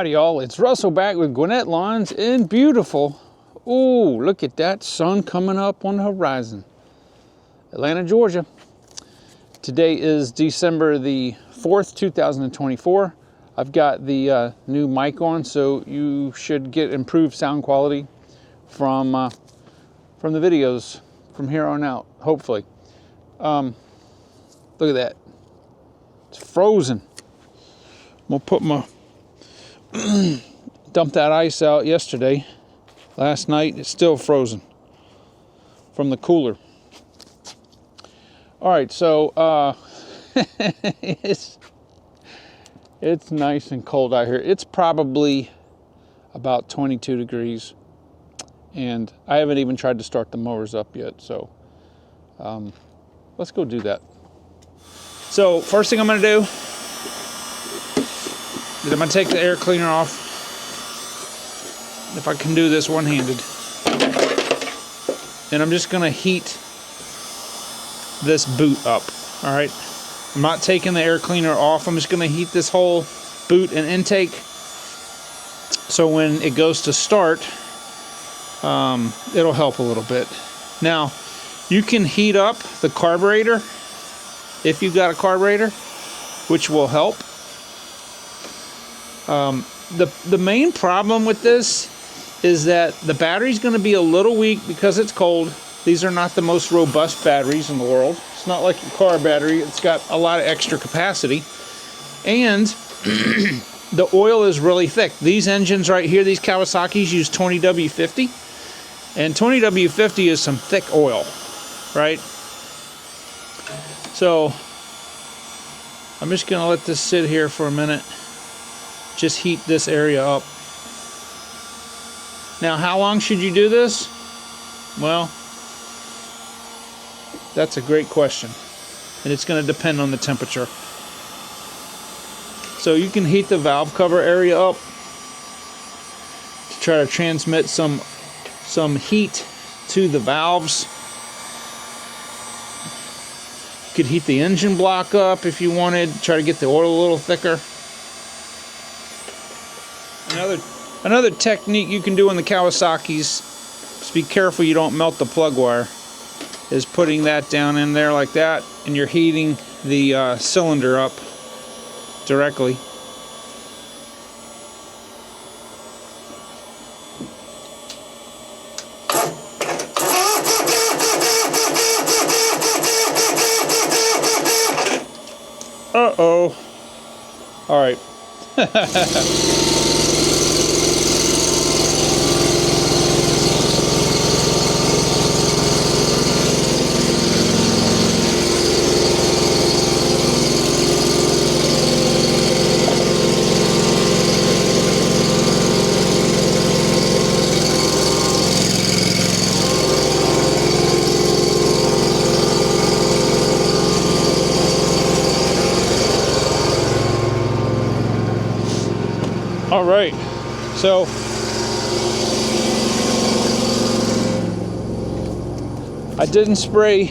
Howdy y'all, it's Russell back with Gwinnett Lawns in beautiful, ooh, look at that sun coming up on the horizon. Atlanta, Georgia. Today is December the 4th, 2024. I've got the new mic on, so you should get improved sound quality from the videos from here on out, hopefully. Look at that, it's frozen. I'm gonna put my dumped that ice out yesterday. Last night, it's still frozen from the cooler. All right, so it's nice and cold out here. It's probably about 22 degrees, and I haven't even tried to start the mowers up yet. So let's go do that. So first thing I'm going to do is I'm going to take the air cleaner off, if I can do this one-handed. And I'm just going to heat this boot up, all right? I'm not taking the air cleaner off. I'm just going to heat this whole boot and intake, so when it goes to start, it'll help a little bit. Now, you can heat up the carburetor if you've got a carburetor, which will help. The main problem with this is that the battery's going to be a little weak because it's cold. These are not the most robust batteries in the world. It's not like your car battery. It's got a lot of extra capacity. And the oil is really thick. These engines right here, these Kawasaki's, use 20W50. And 20W50 is some thick oil, right? So I'm just going to let this sit here for a minute. Just heat this area up. Now, how long should you do this? Well, that's a great question, and it's going to depend on the temperature. So you can heat the valve cover area up to try to transmit some heat to the valves. You could heat the engine block up if you wanted, try to get the oil a little thicker. Another technique you can do on the Kawasaki's, just be careful you don't melt the plug wire, is putting that down in there like that, and you're heating the cylinder up directly. Uh-oh. All right. All right, so I didn't spray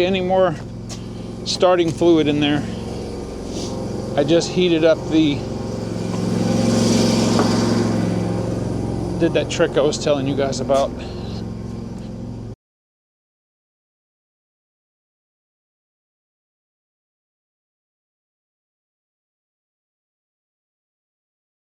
any more starting fluid in there. I just heated up did that trick I was telling you guys about.